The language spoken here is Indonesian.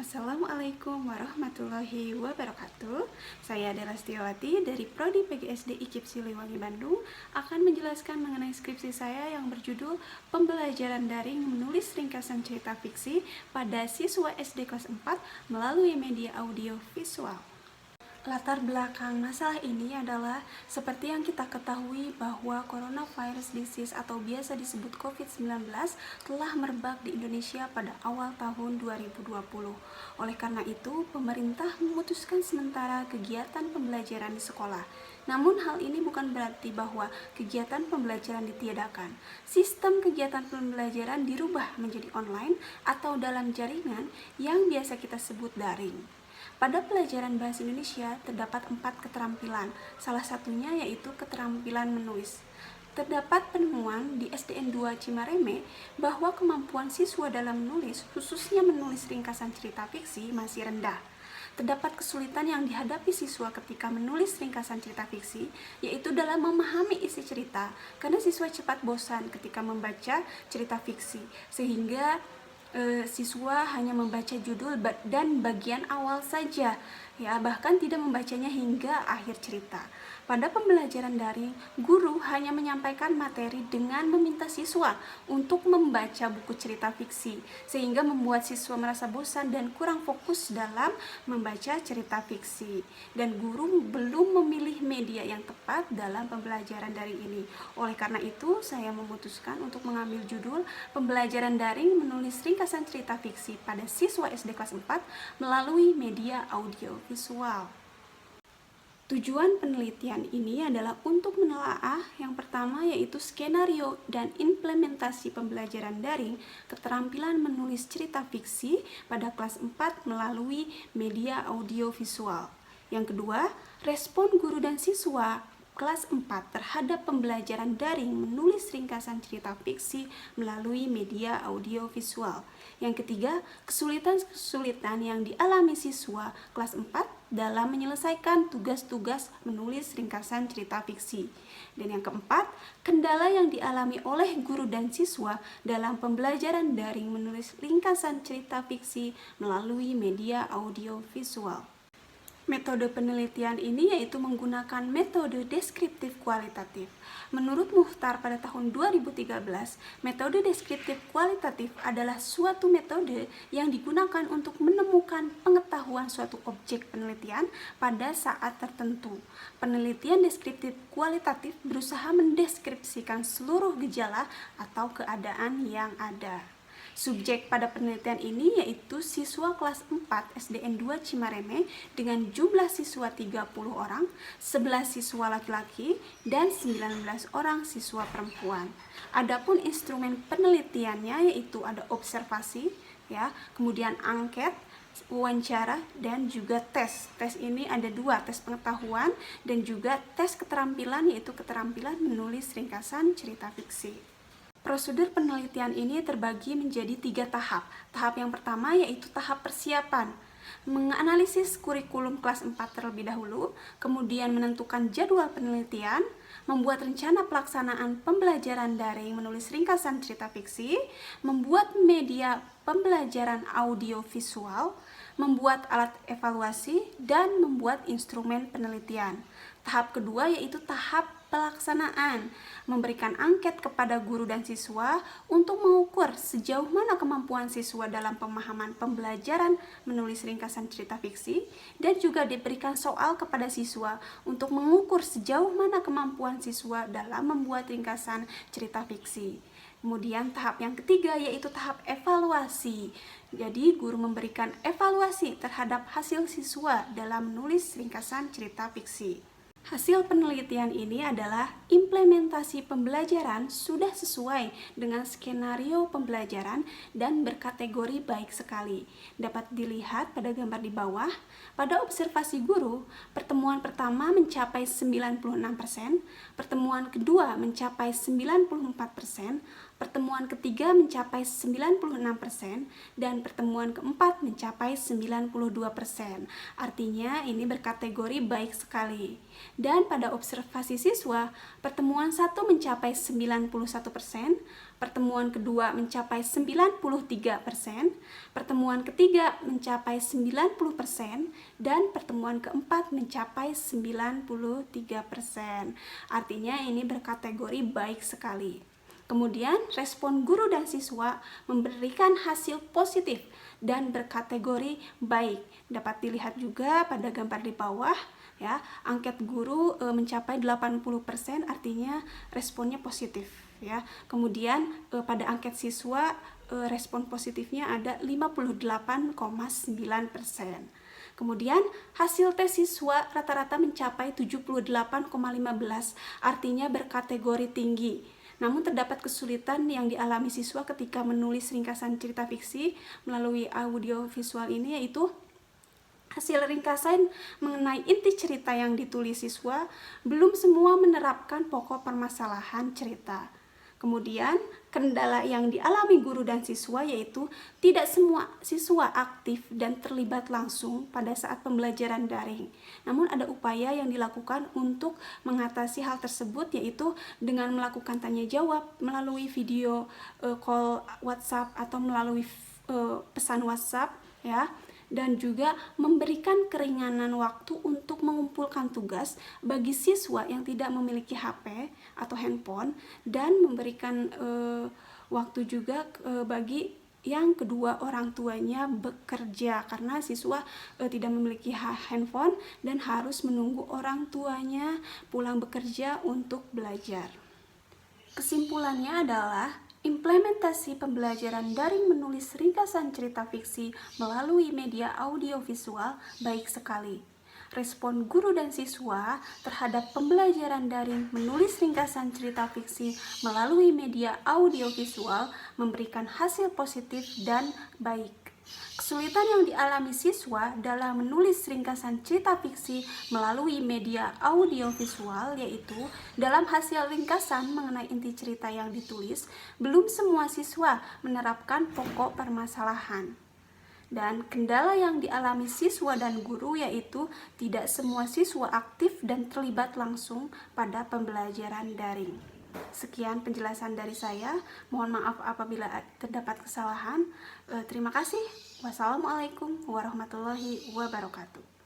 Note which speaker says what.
Speaker 1: Assalamualaikum warahmatullahi wabarakatuh. Saya Dela Setiawati dari Prodi PGSD IKIP Siliwangi Bandung akan menjelaskan mengenai skripsi saya yang berjudul Pembelajaran Daring Menulis Ringkasan Cerita Fiksi pada Siswa SD kelas 4 melalui media audio visual. Latar belakang masalah ini adalah seperti yang kita ketahui bahwa coronavirus disease atau biasa disebut COVID-19 telah merebak di Indonesia pada awal tahun 2020. Oleh karena itu, pemerintah memutuskan sementara kegiatan pembelajaran di sekolah. Namun hal ini bukan berarti bahwa kegiatan pembelajaran ditiadakan. Sistem kegiatan pembelajaran dirubah menjadi online atau dalam jaringan yang biasa kita sebut daring. Pada pelajaran Bahasa Indonesia terdapat 4 keterampilan, salah satunya yaitu keterampilan menulis. Terdapat penemuan di SDN 2 Cimareme bahwa kemampuan siswa dalam menulis, khususnya menulis ringkasan cerita fiksi, masih rendah. Terdapat kesulitan yang dihadapi siswa ketika menulis ringkasan cerita fiksi, yaitu dalam memahami isi cerita, karena siswa cepat bosan ketika membaca cerita fiksi, sehingga siswa hanya membaca judul dan bagian awal saja, ya, bahkan tidak membacanya hingga akhir cerita. Pada pembelajaran daring, guru hanya menyampaikan materi dengan meminta siswa untuk membaca buku cerita fiksi, sehingga membuat siswa merasa bosan dan kurang fokus dalam membaca cerita fiksi. Dan guru belum memilih media yang tepat dalam pembelajaran daring ini. Oleh karena itu, saya memutuskan untuk mengambil judul Pembelajaran Daring Menulis Ringkasan Cerita Fiksi pada Siswa SD kelas 4 melalui media audio visual. Tujuan penelitian ini adalah untuk menelaah yang pertama yaitu skenario dan implementasi pembelajaran daring keterampilan menulis cerita fiksi pada kelas 4 melalui media audio visual. Yang kedua, respon guru dan siswa kelas 4 terhadap pembelajaran daring menulis ringkasan cerita fiksi melalui media audio visual. Yang ketiga, kesulitan-kesulitan yang dialami siswa kelas 4 dalam menyelesaikan tugas-tugas menulis ringkasan cerita fiksi. Dan yang keempat, kendala yang dialami oleh guru dan siswa dalam pembelajaran daring menulis ringkasan cerita fiksi melalui media audio visual. Metode penelitian ini yaitu menggunakan metode deskriptif kualitatif. Menurut Muchtar pada tahun 2013, metode deskriptif kualitatif adalah suatu metode yang digunakan untuk menemukan pengetahuan suatu objek penelitian pada saat tertentu. Penelitian deskriptif kualitatif berusaha mendeskripsikan seluruh gejala atau keadaan yang ada. Subjek pada penelitian ini yaitu siswa kelas 4 SDN 2 Cimareme dengan jumlah siswa 30 orang, 11 siswa laki-laki, dan 19 orang siswa perempuan. Adapun instrumen penelitiannya yaitu ada observasi, ya, kemudian angket, wawancara, dan juga tes. Tes ini ada 2, tes pengetahuan dan juga tes keterampilan yaitu keterampilan menulis ringkasan cerita fiksi. Prosedur penelitian ini terbagi menjadi 3 tahap. Tahap yang pertama yaitu tahap persiapan, menganalisis kurikulum kelas 4 terlebih dahulu, kemudian menentukan jadwal penelitian, membuat rencana pelaksanaan pembelajaran daring menulis ringkasan cerita fiksi, membuat media pembelajaran audio visual, membuat alat evaluasi, dan membuat instrumen penelitian. Tahap kedua yaitu tahap pelaksanaan, memberikan angket kepada guru dan siswa untuk mengukur sejauh mana kemampuan siswa dalam pemahaman pembelajaran menulis ringkasan cerita fiksi, dan juga diberikan soal kepada siswa untuk mengukur sejauh mana kemampuan siswa dalam membuat ringkasan cerita fiksi. Kemudian tahap yang ketiga yaitu tahap evaluasi. Jadi guru memberikan evaluasi terhadap hasil siswa dalam menulis ringkasan cerita fiksi. Hasil penelitian ini adalah implementasi pembelajaran sudah sesuai dengan skenario pembelajaran dan berkategori baik sekali. Dapat dilihat pada gambar di bawah. Pada observasi guru, pertemuan pertama mencapai 96%, pertemuan kedua mencapai 94%, pertemuan ketiga mencapai 96%, dan pertemuan keempat mencapai 92%. Artinya ini berkategori baik sekali. Dan pada observasi siswa, pertemuan 1 mencapai 91%, pertemuan kedua mencapai 93%, pertemuan ketiga mencapai 90%, dan pertemuan keempat mencapai 93%. Artinya ini berkategori baik sekali. Kemudian, respon guru dan siswa memberikan hasil positif dan berkategori baik. Dapat dilihat juga pada gambar di bawah, ya. Angket guru mencapai 80%, artinya responnya positif, ya. Kemudian pada angket siswa respon positifnya ada 58,9%. Kemudian hasil tes siswa rata-rata mencapai 78,15, artinya berkategori tinggi. Namun terdapat kesulitan yang dialami siswa ketika menulis ringkasan cerita fiksi melalui audio visual ini, yaitu hasil ringkasan mengenai inti cerita yang ditulis siswa belum semua menerapkan pokok permasalahan cerita. Kemudian, kendala yang dialami guru dan siswa yaitu tidak semua siswa aktif dan terlibat langsung pada saat pembelajaran daring. Namun ada upaya yang dilakukan untuk mengatasi hal tersebut, yaitu dengan melakukan tanya jawab melalui video call WhatsApp atau melalui pesan WhatsApp, ya. Dan juga memberikan keringanan waktu untuk mengumpulkan tugas bagi siswa yang tidak memiliki HP atau handphone, dan memberikan waktu juga bagi yang kedua orang tuanya bekerja, karena siswa tidak memiliki handphone dan harus menunggu orang tuanya pulang bekerja untuk belajar. Kesimpulannya adalah implementasi pembelajaran daring menulis ringkasan cerita fiksi melalui media audiovisual baik sekali. Respon guru dan siswa terhadap pembelajaran daring menulis ringkasan cerita fiksi melalui media audiovisual memberikan hasil positif dan baik. Kesulitan yang dialami siswa dalam menulis ringkasan cerita fiksi melalui media audiovisual yaitu dalam hasil ringkasan mengenai inti cerita yang ditulis, belum semua siswa menerapkan pokok permasalahan. Dan kendala yang dialami siswa dan guru yaitu tidak semua siswa aktif dan terlibat langsung pada pembelajaran daring. Sekian penjelasan dari saya. Mohon maaf apabila terdapat kesalahan. Terima kasih. Wassalamualaikum warahmatullahi wabarakatuh.